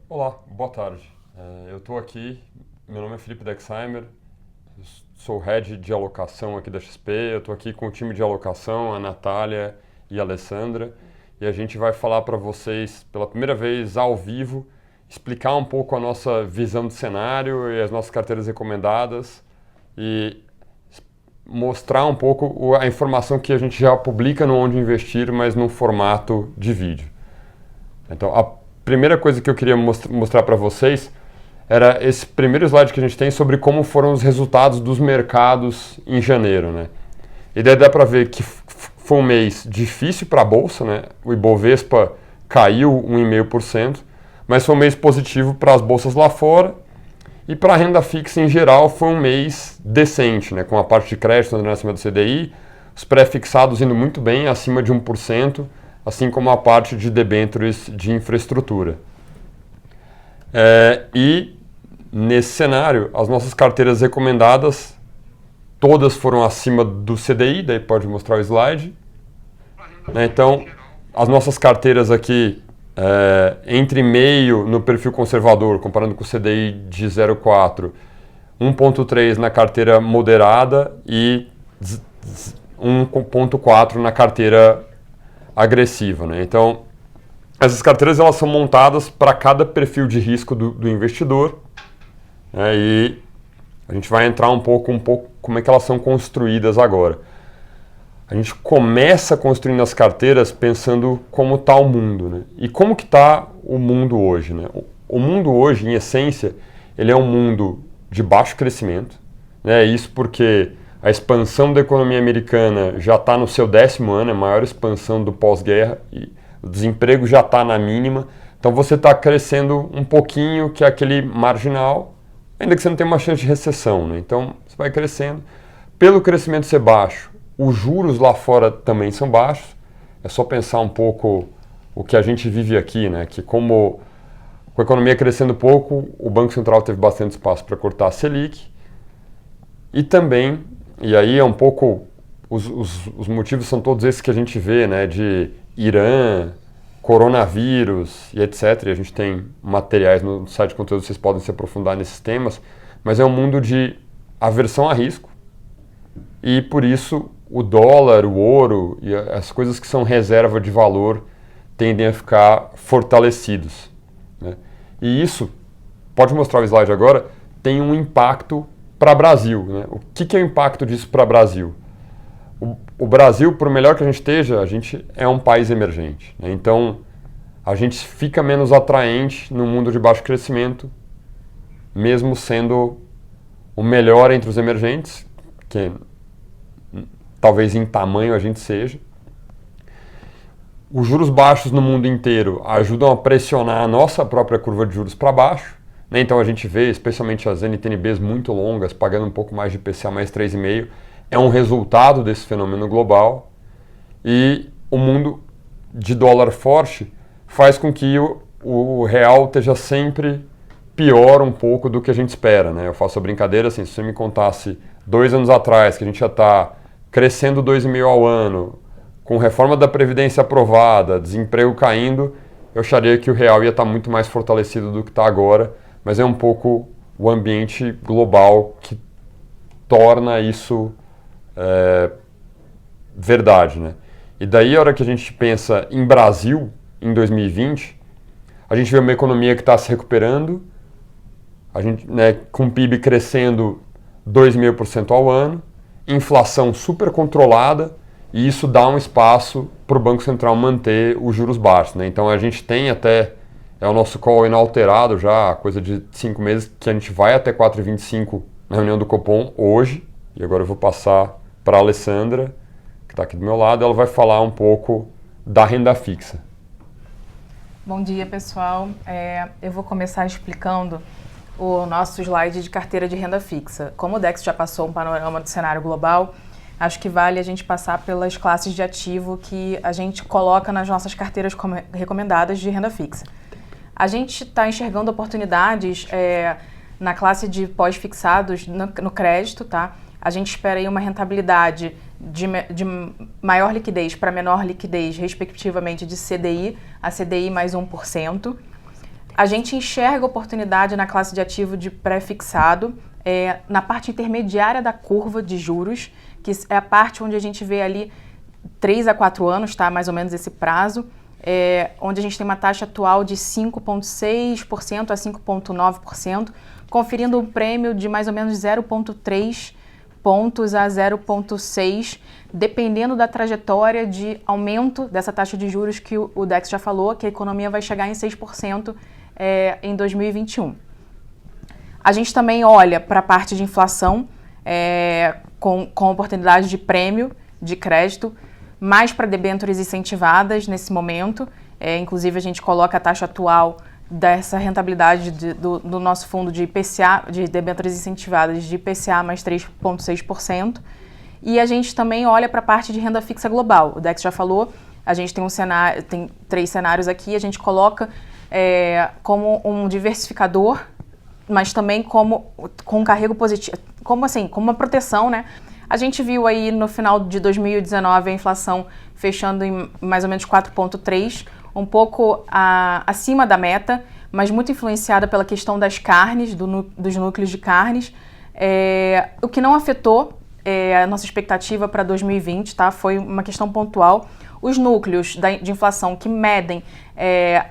Olá, boa tarde. Eu estou aqui, meu nome é Felipe Dexheimer, sou Head de Alocação aqui da XP, eu estou aqui com o time de alocação, a Natália e a Alessandra, e a gente vai falar para vocês, pela primeira vez ao vivo, explicar um pouco a nossa visão de cenário e as nossas carteiras recomendadas e mostrar um pouco a informação que a gente já publica no Onde Investir, mas num formato de vídeo. Então, a primeira coisa que eu queria mostrar para vocês era esse primeiro slide que a gente tem sobre como foram os resultados dos mercados em janeiro, né? E daí dá para ver que foi um mês difícil para a Bolsa, né? O Ibovespa caiu 1,5%, mas foi um mês positivo para as bolsas lá fora. E para a renda fixa em geral foi um mês decente, né? Com a parte de crédito andando acima do CDI, os pré-fixados indo muito bem, acima de 1%, assim como a parte de debêntures de infraestrutura. E nesse cenário, as nossas carteiras recomendadas, todas foram acima do CDI, daí pode mostrar o slide. Então, as nossas carteiras aqui, entre meio no perfil conservador, comparando com o CDI de 0,4, 1,3 na carteira moderada e 1,4 na carteira agressiva, né? Então, essas carteiras elas são montadas para cada perfil de risco do investidor, né? E a gente vai entrar um pouco como é que elas são construídas agora. A gente começa construindo as carteiras pensando como está o mundo, né? E como que está o mundo hoje, né? O mundo hoje, em essência, ele é um mundo de baixo crescimento, né? Isso porque a expansão da economia americana já está no seu 10º ano, é a maior expansão do pós-guerra, e o desemprego já está na mínima. Então você está crescendo um pouquinho, que é aquele marginal, ainda que você não tenha uma chance de recessão, né? Então você vai crescendo. Pelo crescimento ser baixo, os juros lá fora também são baixos. É só pensar um pouco o que a gente vive aqui, né? Que como com a economia crescendo pouco, o Banco Central teve bastante espaço para cortar a Selic. E também, e aí é um pouco, os motivos são todos esses que a gente vê, né? De Irã, coronavírus e etc. E a gente tem materiais no site de conteúdo, vocês podem se aprofundar nesses temas. Mas é um mundo de aversão a risco. E por isso o dólar, o ouro e as coisas que são reserva de valor tendem a ficar fortalecidos, né? E isso, pode mostrar o slide agora, tem um impacto para o Brasil, né? O que é o impacto disso para o Brasil? O Brasil, por melhor que a gente é um país emergente, né? Então a gente fica menos atraente no mundo de baixo crescimento, mesmo sendo o melhor entre os emergentes, que talvez em tamanho a gente seja. Os juros baixos no mundo inteiro ajudam a pressionar a nossa própria curva de juros para baixo, né? Então a gente vê, especialmente as NTNBs muito longas, pagando um pouco mais de IPCA mais 3,5, é um resultado desse fenômeno global. E o mundo de dólar forte faz com que o real esteja sempre pior um pouco do que a gente espera, né? Eu faço a brincadeira assim, se você me contasse 2 anos atrás que a gente já está crescendo 2,5 ao ano, com reforma da Previdência aprovada, desemprego caindo, eu acharia que o real ia estar muito mais fortalecido do que está agora, mas é um pouco o ambiente global que torna isso verdade, né? E daí a hora que a gente pensa em Brasil, em 2020, a gente vê uma economia que está se recuperando, a gente, né, com o PIB crescendo 2,5% ao ano, inflação super controlada, e isso dá um espaço para o Banco Central manter os juros baixos, né? Então a gente tem até, é o nosso call inalterado já, coisa de 5 meses, que a gente vai até 4,25 na reunião do Copom hoje, e agora eu vou passar para a Alessandra, que está aqui do meu lado, ela vai falar um pouco da renda fixa. Bom dia, pessoal. Eu vou começar explicando o nosso slide de carteira de renda fixa. Como o Dex já passou um panorama do cenário global, acho que vale a gente passar pelas classes de ativo que a gente coloca nas nossas carteiras recomendadas de renda fixa. A gente está enxergando oportunidades na classe de pós-fixados no crédito, tá? A gente espera aí uma rentabilidade de maior liquidez para menor liquidez, respectivamente de CDI a CDI mais 1%. A gente enxerga oportunidade na classe de ativo de pré-fixado, na parte intermediária da curva de juros, que é a parte onde a gente vê ali 3 a 4 anos, tá? Mais ou menos esse prazo, onde a gente tem uma taxa atual de 5,6% a 5,9%, conferindo um prêmio de mais ou menos 0,3 pontos a 0,6, dependendo da trajetória de aumento dessa taxa de juros que o Dex já falou, que a economia vai chegar em 6% em 2021. A gente também olha para a parte de inflação, com oportunidade de prêmio de crédito, mais para debêntures incentivadas nesse momento. Inclusive, a gente coloca a taxa atual dessa rentabilidade do nosso fundo de IPCA, de debêntures incentivadas, de IPCA mais 3,6%. E a gente também olha para a parte de renda fixa global. O Dex já falou, a gente tem 3 cenários aqui, a gente coloca como um diversificador, mas também com um carrego positivo, como uma proteção, né? A gente viu aí no final de 2019 a inflação fechando em mais ou menos 4,3%, um pouco acima da meta, mas muito influenciada pela questão das carnes, dos núcleos de carnes, o que não afetou a nossa expectativa para 2020, tá? Foi uma questão pontual. Os núcleos de inflação que medem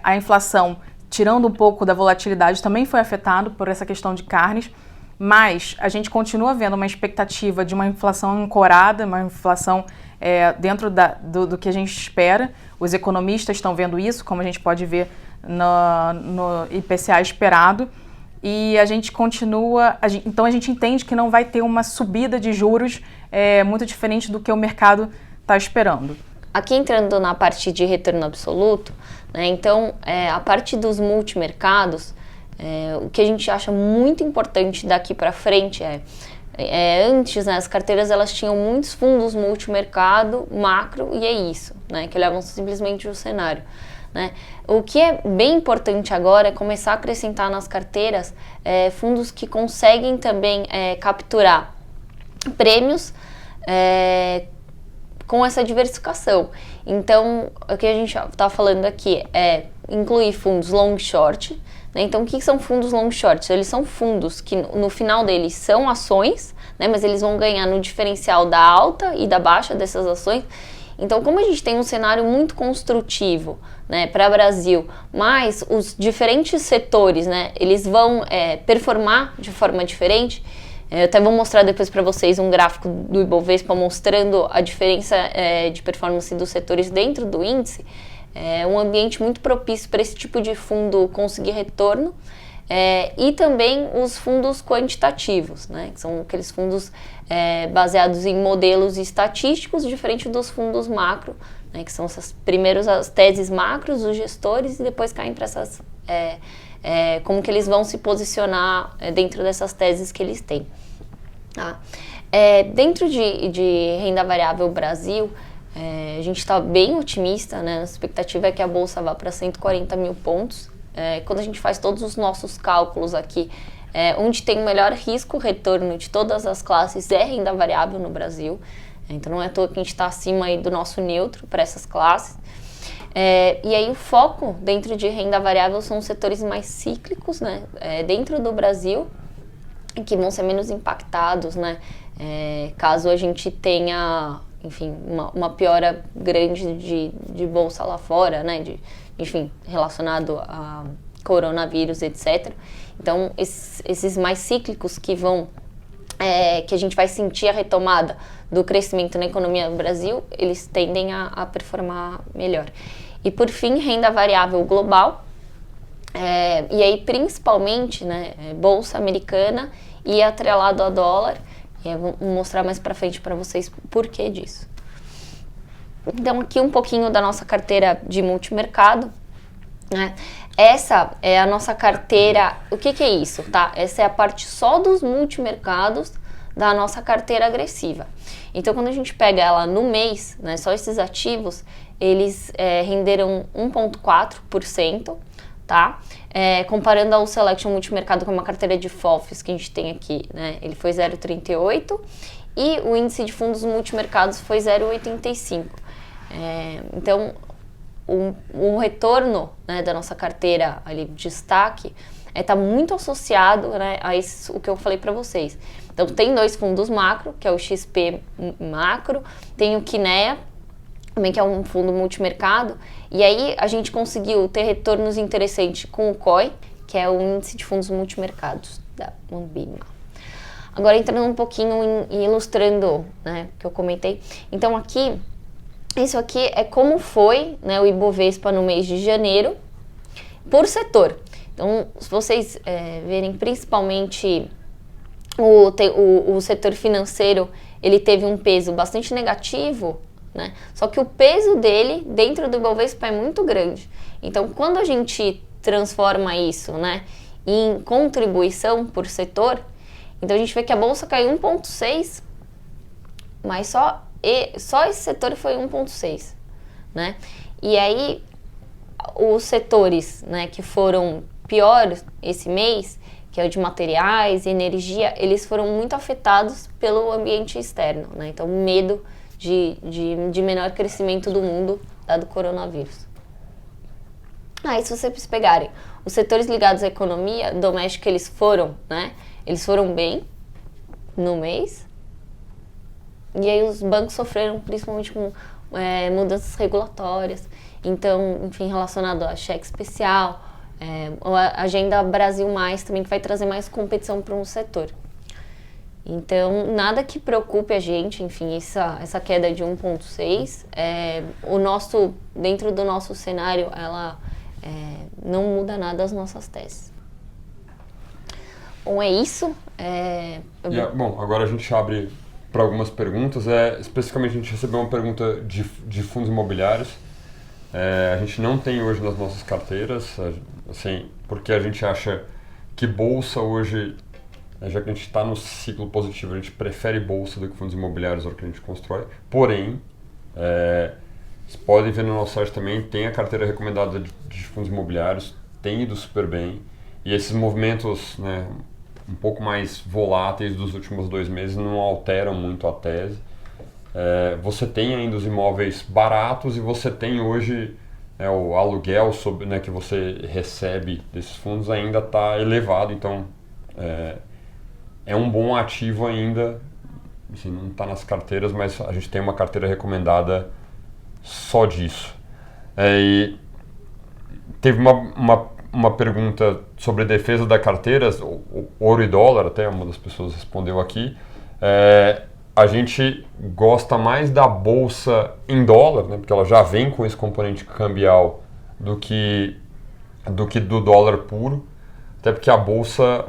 a inflação, tirando um pouco da volatilidade, também foi afetado por essa questão de carnes, mas a gente continua vendo uma expectativa de uma inflação ancorada, uma inflação dentro do que a gente espera. Os economistas estão vendo isso, como a gente pode ver no IPCA esperado, e a gente continua... Então a gente entende que não vai ter uma subida de juros muito diferente do que o mercado está esperando. Aqui entrando na parte de retorno absoluto, né, então a parte dos multimercados, o que a gente acha muito importante daqui para frente antes, né, as carteiras elas tinham muitos fundos multimercado, macro, e é isso, né, que olhavam simplesmente o cenário. Né? O que é bem importante agora é começar a acrescentar nas carteiras fundos que conseguem também capturar prêmios com essa diversificação. Então, o que a gente está falando aqui é incluir fundos long short. Né? Então, o que são fundos long short? Eles são fundos que no final deles são ações, né? Mas eles vão ganhar no diferencial da alta e da baixa dessas ações. Então, como a gente tem um cenário muito construtivo, né, para o Brasil, mas os diferentes setores, né, eles vão performar de forma diferente. Eu até vou mostrar depois para vocês um gráfico do Ibovespa mostrando a diferença de performance dos setores dentro do índice. É um ambiente muito propício para esse tipo de fundo conseguir retorno. E também os fundos quantitativos, né, que são aqueles fundos baseados em modelos estatísticos, diferente dos fundos macro, né, que são as teses macros dos gestores, e depois caem para essas como que eles vão se posicionar dentro dessas teses que eles têm. Tá? Dentro de renda variável Brasil, a gente está bem otimista, né? A expectativa é que a Bolsa vá para 140 mil pontos. Quando a gente faz todos os nossos cálculos aqui, onde tem o melhor risco-retorno de todas as classes é renda variável no Brasil. Então não é à toa que a gente está acima aí do nosso neutro para essas classes. E aí o foco dentro de renda variável são os setores mais cíclicos, né? Dentro do Brasil, que vão ser menos impactados, né? Caso a gente tenha, enfim, uma piora grande de bolsa lá fora, né? Enfim, relacionado a coronavírus, etc. Então, esses mais cíclicos que a gente vai sentir a retomada do crescimento na economia do Brasil, eles tendem a performar melhor. E por fim, renda variável global, e aí principalmente, né, bolsa americana e atrelado a dólar. E eu vou mostrar mais para frente para vocês por que disso. Então aqui um pouquinho da nossa carteira de multimercado, né? Essa é a nossa carteira. O que é isso, tá? Essa é a parte só dos multimercados da nossa carteira agressiva. Então quando a gente pega ela no mês, né, só esses ativos, eles renderam 1,4%, tá? Comparando ao Selection Multimercado com uma carteira de FOFs que a gente tem aqui, né? Ele foi 0,38 e o índice de fundos multimercados foi 0,85. Então, o retorno, né, da nossa carteira ali de destaque está muito associado, né, a o que eu falei para vocês. Então, tem 2 fundos macro, que é o XP Macro, tem o Kinea, também que é um fundo multimercado, e aí a gente conseguiu ter retornos interessantes com o COI, que é o índice de fundos multimercados da Ambima. Agora, entrando um pouquinho e ilustrando, né, o que eu comentei. Então, aqui, isso aqui é como foi, né, o Ibovespa no mês de janeiro, por setor. Então, se vocês verem, principalmente o setor financeiro, ele teve um peso bastante negativo, né? Só que o peso dele dentro do Ibovespa é muito grande. Então, quando a gente transforma isso, né, em contribuição por setor, então a gente vê que a bolsa caiu 1,6, mas só esse setor foi 1,6, né? E aí, os setores, né, que foram piores esse mês, que é o de materiais e energia, eles foram muito afetados pelo ambiente externo, né? Então, medo de menor crescimento do mundo, dado o coronavírus. Aí, se vocês pegarem os setores ligados à economia doméstica, eles foram, né? Eles foram bem no mês. E aí, os bancos sofreram, principalmente com mudanças regulatórias. Então, enfim, relacionado a cheque especial, a Agenda Brasil Mais também, que vai trazer mais competição para um setor. Então, nada que preocupe a gente, enfim, essa queda de 1,6, dentro do nosso cenário, ela não muda nada as nossas teses. Bom, é isso. Bom, agora a gente abre para algumas perguntas. Especificamente, a gente recebeu uma pergunta de fundos imobiliários. A gente não tem hoje nas nossas carteiras, assim, porque a gente acha que bolsa hoje, já que a gente está no ciclo positivo, a gente prefere bolsa do que fundos imobiliários na hora que a gente constrói. Porém, vocês podem ver no nosso site também, tem a carteira recomendada de fundos imobiliários, tem ido super bem. E esses movimentos, né, um pouco mais voláteis dos últimos 2 meses não alteram muito a tese. Você tem ainda os imóveis baratos e você tem hoje o aluguel né, que você recebe desses fundos ainda está elevado, então é um bom ativo ainda, assim, não está nas carteiras, mas a gente tem uma carteira recomendada só disso. E teve uma pergunta sobre defesa da carteira, o ouro e dólar, até uma das pessoas respondeu aqui. A gente gosta mais da bolsa em dólar, né, porque ela já vem com esse componente cambial do que do dólar puro, até porque a bolsa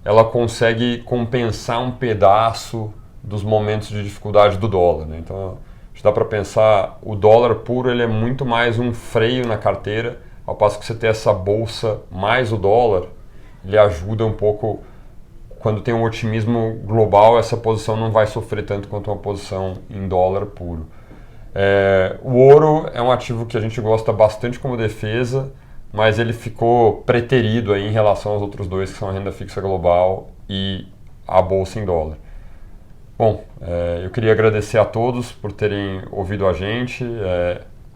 ela consegue compensar um pedaço dos momentos de dificuldade do dólar, né? Então, dá para pensar, o dólar puro ele é muito mais um freio na carteira, ao passo que você tem essa bolsa mais o dólar, ele ajuda um pouco. Quando tem um otimismo global, essa posição não vai sofrer tanto quanto uma posição em dólar puro. O ouro é um ativo que a gente gosta bastante como defesa, mas ele ficou preterido aí em relação aos outros dois, que são a renda fixa global e a bolsa em dólar. Bom, eu queria agradecer a todos por terem ouvido a gente.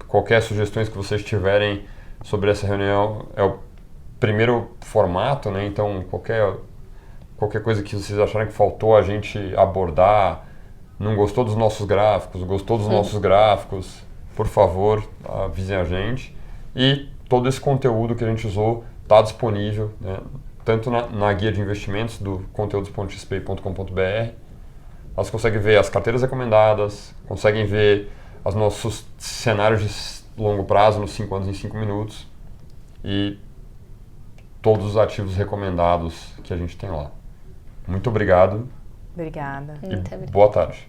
Qualquer sugestões que vocês tiverem sobre essa reunião, é o primeiro formato, né? Então qualquer coisa que vocês acharem que faltou a gente abordar, não gostou dos nossos gráficos, gostou dos nossos gráficos, por favor, avisem a gente. E todo esse conteúdo que a gente usou está disponível, né, tanto na guia de investimentos do conteúdos.xp.com.br. Elas conseguem ver as carteiras recomendadas, conseguem ver os nossos cenários de longo prazo nos 5 anos em 5 minutos e todos os ativos recomendados que a gente tem lá. Muito obrigado. Obrigada. E boa tarde.